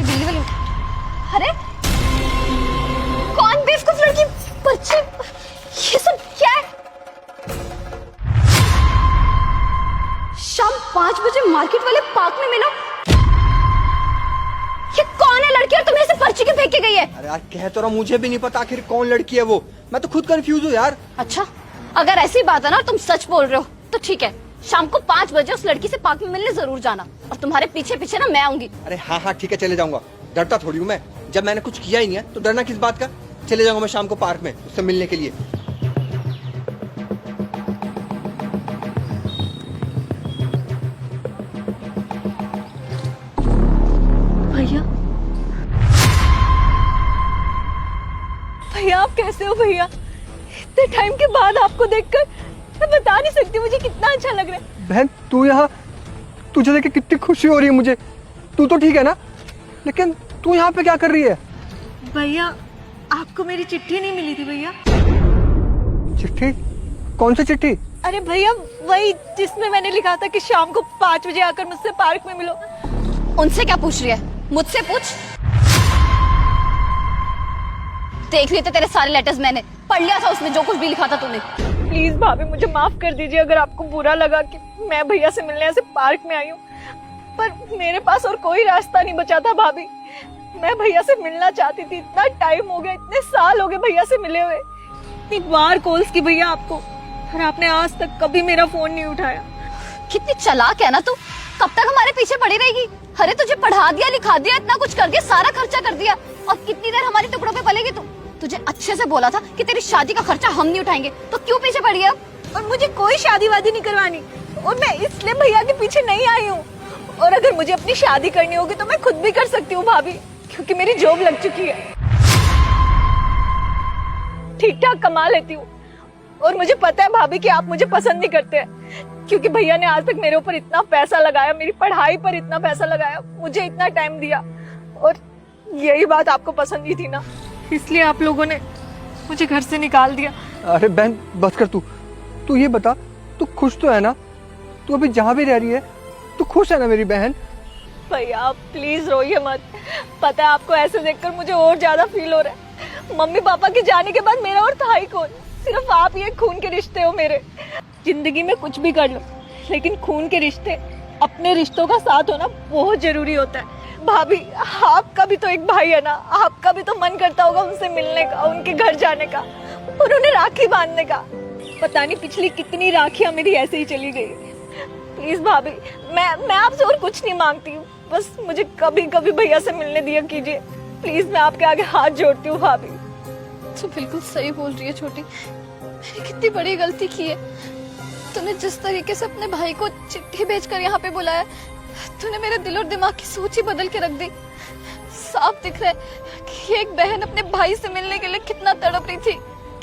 तुम्हारी दिल्ली वाली। अरे कौन बेवकूफ लड़की पर्ची, ये सब क्या है? शाम 5 बजे मार्केट वाले पार्क में मिलो। ये कौन है लड़की और तुम्हें ऐसे पर्ची क्यों फेंक के गई है? अरे यार कह तो रहा, मुझे भी नहीं पता आखिर कौन लड़की है वो। मैं तो खुद कंफ्यूज हूँ यार। अच्छा, अगर ऐसी बात है ना, तुम सच बोल रहे हो तो ठीक है। शाम को 5 बजे उस लड़की से पार्क में मिलने जरूर जाना, और तुम्हारे पीछे पीछे ना मैं आऊंगी। अरे हाँ ठीक है, चले जाऊंगा। डरता थोड़ी हूँ मैं, जब मैंने कुछ किया ही नहीं है तो डरना किस बात का। चले जाऊंगा मैं शाम को पार्क में उससे मिलने के लिए। भैया, भैया आप कैसे हो? भैया इतने टाइम के बाद आपको देखकर मैं बता नहीं सकती मुझे कितना अच्छा लग रहा है। बहन तू यहाँ, तुझे देख के कितनी खुशी हो रही है मुझे। तू तो ठीक है ना, लेकिन तू यहाँ पे क्या कर रही है? भैया आपको मेरी चिट्ठी नहीं मिली थी भैया? चिट्ठी? कौन सी चिट्ठी? अरे भैया वही जिसमें मैंने लिखा था कि शाम को 5 बजे आकर मुझसे पार्क में मिलो। उनसे क्या पूछ रही है, मुझसे पूछ। देख लिए थे तेरे सारे लेटर्स, मैंने पढ़ लिया था उसमें जो कुछ भी लिखा था तूने। प्लीज भाभी मुझे माफ कर दीजिए अगर आपको बुरा लगा कि मैं भैया से मिलने ऐसे पार्क में आई हूँ, पर मेरे पास और कोई रास्ता नहीं बचा था भाभी। मैं भैया से मिलना चाहती थी, इतना टाइम हो गया, इतने साल हो गए भैया से मिले हुए। इतनी बार कॉल्स की भैया आपको, और आपने आज तक कभी मेरा फोन नहीं उठाया। कितनी चालाक है ना तू, कब तक हमारे पीछे पड़ी रहेगी? अरे तुझे पढ़ा दिया, लिखा दिया, इतना कुछ कर दिया, सारा खर्चा कर दिया, और कितनी देर हमारी टुकड़ों पे पलेगी तू? तुझे अच्छे से बोला था कि तेरी शादी का खर्चा हम नहीं उठाएंगे, तो क्यों पीछे पड़ी है? और मुझे कोई शादी वादी नहीं करवानी, और मैं इसलिए भैया के पीछे नहीं आई हूँ। और अगर मुझे अपनी शादी करनी होगी तो मैं खुद भी कर सकती हूँ भाभी, क्योंकि मेरी जॉब लग चुकी है, ठीक ठाक कमा लेती हूँ। और मुझे पता है भाभी कि आप मुझे पसंद नहीं करते हैं, क्योंकि भैया ने आज तक मेरे ऊपर इतना पैसा लगाया, मेरी पढ़ाई पर इतना पैसा लगाया, मुझे इतना टाइम दिया, और यही बात आपको पसंद नहीं थी ना, इसलिए आप लोगों ने मुझे घर से निकाल दिया। अरे बहन बस कर, तू ये बता, तू खुश तो है ना? तू अभी जहाँ भी रह रही है तू खुश है ना मेरी बहन? भैया आप प्लीज रोइए मत, पता है आपको ऐसे देखकर मुझे और ज्यादा फील हो रहा है। मम्मी पापा के जाने के बाद मेरा और था ही कौन, सिर्फ आप ही एक खून के रिश्ते हो मेरे। जिंदगी में कुछ भी कर लो, लेकिन खून के रिश्ते, अपने रिश्तों का साथ होना बहुत जरूरी होता है। भाभी आपका भी तो एक भाई है ना, आपका भी तो मन करता होगा उनसे मिलने का, उनके घर जाने का, और उन्हें राखी बांधने का। पता नहीं पिछली कितनी राखियां मेरी ऐसे ही चली गई। प्लीज भाभी, मैं आपसे और कुछ नहीं मांगती हूँ, बस मुझे कभी कभी भैया से मिलने दिया कीजिए प्लीज। मैं आपके आगे हाथ जोड़ती हूँ भाभी। तू बिल्कुल सही बोल रही है छोटी, मैंने कितनी बड़ी गलती की है। तूने जिस तरीके से अपने भाई को चिट्ठी भेजकर यहाँ पे बुलाया, तूने मेरे दिल और दिमाग की सोच ही बदल के रख दी। साफ दिख रहा है कि एक बहन अपने भाई से मिलने के लिए कितना तड़प रही थी,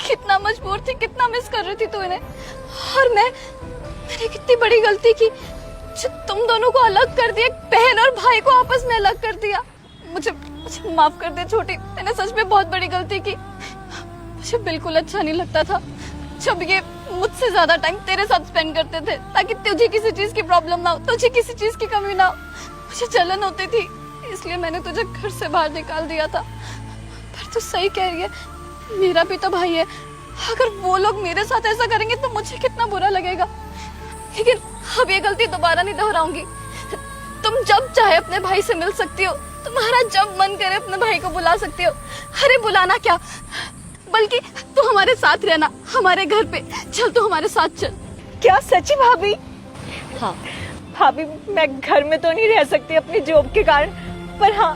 कितना मजबूर थी, कितना मिस कर रही थी तू इन्हें। और मैंने कितनी बड़ी गलती की जो तुम दोनों को अलग कर दिया, बहन और भाई को आपस में अलग कर दिया। मुझे माफ कर दे छोटी, मैंने सच में बहुत बड़ी गलती की। मुझे बिल्कुल अच्छा नहीं लगता था जब ये मुझसे ज्यादा टाइम तेरे साथ स्पेंड करते थे, ताकि तुझे किसी चीज की प्रॉब्लम ना हो, तुझे किसी चीज की कमी ना हो। मुझे जलन होती थी, इसलिए मैंने तुझे घर से बाहर निकाल दिया था। पर तू सही कह रही है, मेरा भी तो भाई है, अगर वो लोग मेरे साथ ऐसा करेंगे तो मुझे कितना बुरा लगेगा। लेकिन अब ये गलती दोबारा नहीं दोहराऊंगी। तुम जब चाहे अपने भाई से मिल सकती हो, तुम्हारा जब मन करे अपने भाई को बुला सकती हो। अरे बुलाना क्या, बल्कि तू हमारे साथ रहना, हमारे घर पे चल, तू हमारे साथ चल। क्या सच्ची भाभी? हाँ भाभी मैं घर में तो नहीं रह सकती अपनी जॉब के कारण, पर हाँ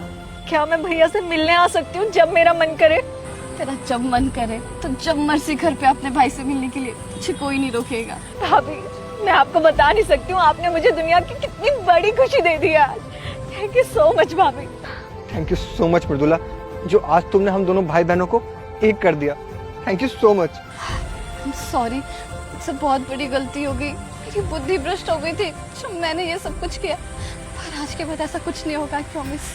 क्या मैं भैया से मिलने आ सकती हूँ जब मेरा मन करे? तेरा जब मन करे तो जब मर्जी घर पे अपने भाई से मिलने के लिए, तुझे कोई नहीं रोकेगा। भाभी मैं आपको बता नहीं सकती हूँ, आपने मुझे दुनिया की कितनी बड़ी खुशी दे दी आज। थैंक यू सो मच भाभी। Thank you so much Mridula, जो आज तुमने हम दोनों भाई बहनों को एक कर दिया। Thank you so much. Sorry, मुझसे बहुत बड़ी गलती हो गई, मेरी बुद्धि भ्रष्ट हो गई थी जो मैंने ये सब कुछ किया, पर आज के बाद ऐसा कुछ नहीं होगा, आई प्रॉमिस।